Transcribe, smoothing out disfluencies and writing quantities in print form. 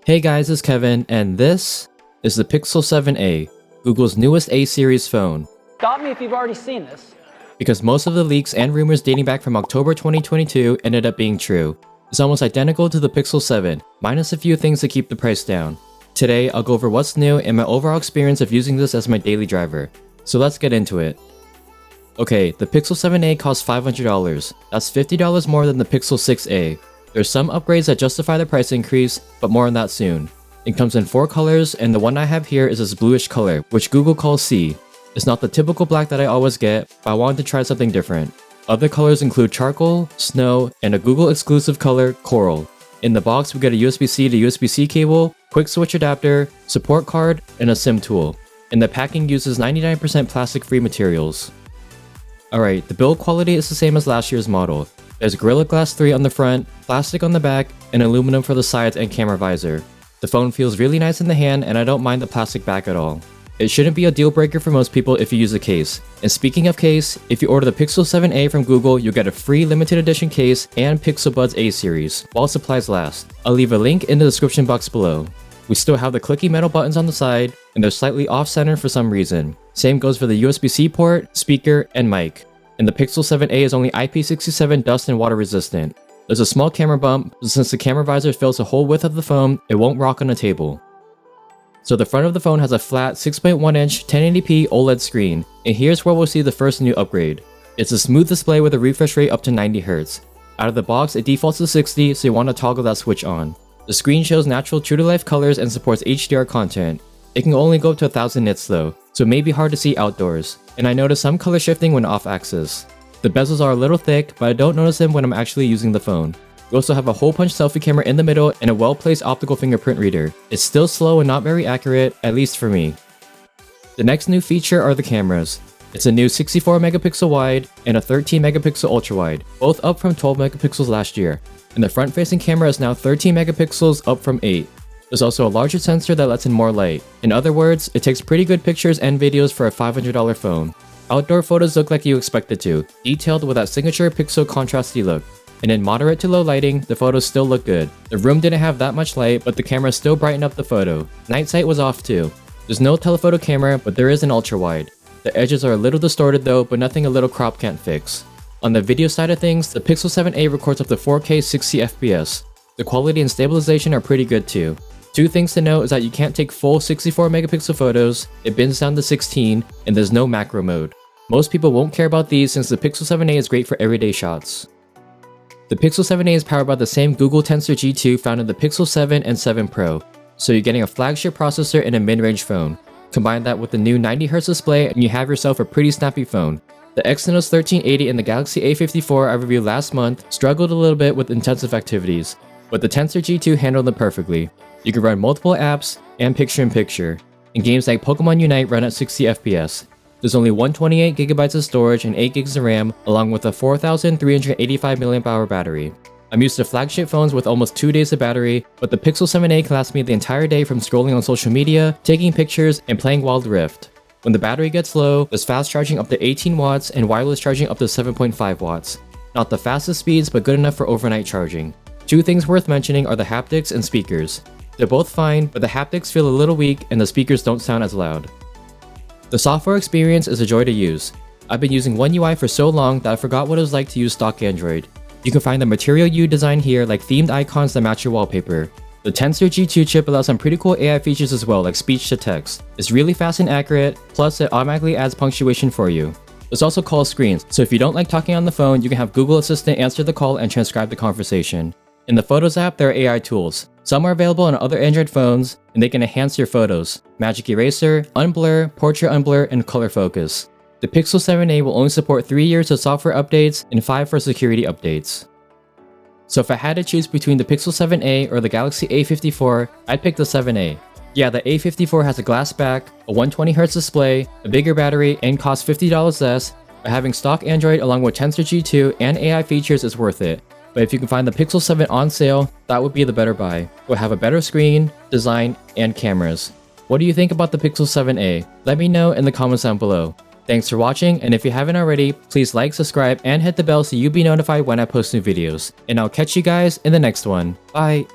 Hey guys, it's Kevin, and this is the Pixel 7a, Google's newest A-series phone. Stop me if you've already seen this. Because most of the leaks and rumors dating back from October 2022 ended up being true. It's almost identical to the Pixel 7, minus a few things to keep the price down. Today, I'll go over what's new and my overall experience of using this as my daily driver. So let's get into it. Okay, the Pixel 7a costs $500. That's $50 more than the Pixel 6a. There's some upgrades that justify the price increase, but more on that soon. It comes in 4 colors, and the one I have here is this bluish color, which Google calls C. It's not the typical black that I always get, but I wanted to try something different. Other colors include charcoal, snow, and a Google exclusive color, coral. In the box, we get a USB-C to USB-C cable, quick switch adapter, support card, and a SIM tool. And the packing uses 99% plastic-free materials. Alright, the build quality is the same as last year's model. There's Gorilla Glass 3 on the front, plastic on the back, and aluminum for the sides and camera visor. The phone feels really nice in the hand, and I don't mind the plastic back at all. It shouldn't be a deal breaker for most people if you use a case. And speaking of case, if you order the Pixel 7a from Google, you'll get a free limited edition case and Pixel Buds A series, while supplies last. I'll leave a link in the description box below. We still have the clicky metal buttons on the side, and they're slightly off-center for some reason. Same goes for the USB-C port, speaker, and mic. And the Pixel 7a is only IP67 dust and water resistant. There's a small camera bump, but since the camera visor fills the whole width of the phone, it won't rock on a table. So the front of the phone has a flat 6.1-inch 1080p OLED screen, and here's where we'll see the first new upgrade. It's a smooth display with a refresh rate up to 90Hz. Out of the box, it defaults to 60, so you want to toggle that switch on. The screen shows natural true-to-life colors and supports HDR content. It can only go up to 1000 nits though, so it may be hard to see outdoors. And I notice some color shifting when off-axis. The bezels are a little thick, but I don't notice them when I'm actually using the phone. We also have a hole punch selfie camera in the middle and a well-placed optical fingerprint reader. It's still slow and not very accurate, at least for me. The next new feature are the cameras. It's a new 64 megapixel wide and a 13 megapixel ultra wide, both up from 12 megapixels last year. And the front-facing camera is now 13 megapixels, up from 8. There's also a larger sensor that lets in more light. In other words, it takes pretty good pictures and videos for a $500 phone. Outdoor photos look like you expect it to, detailed with that signature pixel contrasty look. And in moderate to low lighting, the photos still look good. The room didn't have that much light, but the camera still brightened up the photo. Night sight was off too. There's no telephoto camera, but there is an ultra wide. The edges are a little distorted though, but nothing a little crop can't fix. On the video side of things, the Pixel 7a records up to 4K 60fps. The quality and stabilization are pretty good too. 2 things to note is that you can't take full 64 megapixel photos, it bins down to 16, and there's no macro mode. Most people won't care about these since the Pixel 7a is great for everyday shots. The Pixel 7a is powered by the same Google Tensor G2 found in the Pixel 7 and 7 Pro, so you're getting a flagship processor in a mid-range phone. Combine that with the new 90Hz display and you have yourself a pretty snappy phone. The Exynos 1380 and the Galaxy A54 I reviewed last month struggled a little bit with intensive activities, but the Tensor G2 handled them perfectly. You can run multiple apps and picture-in-picture, and games like Pokemon Unite run at 60fps. There's only 128GB of storage and 8GB of RAM, along with a 4385mAh battery. I'm used to flagship phones with almost 2 days of battery, but the Pixel 7a can last me the entire day from scrolling on social media, taking pictures, and playing Wild Rift. When the battery gets low, there's fast charging up to 18 watts and wireless charging up to 7.5 watts. Not the fastest speeds, but good enough for overnight charging. 2 things worth mentioning are the haptics and speakers. They're both fine, but the haptics feel a little weak and the speakers don't sound as loud. The software experience is a joy to use. I've been using One UI for so long that I forgot what it was like to use stock Android. You can find the Material You design here, like themed icons that match your wallpaper. The Tensor G2 chip allows some pretty cool AI features as well, like speech to text. It's really fast and accurate, plus it automatically adds punctuation for you. There's also call screens, so if you don't like talking on the phone, you can have Google Assistant answer the call and transcribe the conversation. In the Photos app, there are AI tools. Some are available on other Android phones, and they can enhance your photos. Magic Eraser, Unblur, Portrait Unblur, and Color Focus. The Pixel 7a will only support 3 years of software updates and 5 for security updates. So if I had to choose between the Pixel 7a or the Galaxy A54, I'd pick the 7a. Yeah, the A54 has a glass back, a 120Hz display, a bigger battery, and costs $50 less, but having stock Android along with Tensor G2 and AI features is worth it. But if you can find the Pixel 7 on sale, that would be the better buy. It will have a better screen, design, and cameras. What do you think about the Pixel 7a? Let me know in the comments down below. Thanks for watching, and if you haven't already, please like, subscribe, and hit the bell so you'll be notified when I post new videos. And I'll catch you guys in the next one. Bye!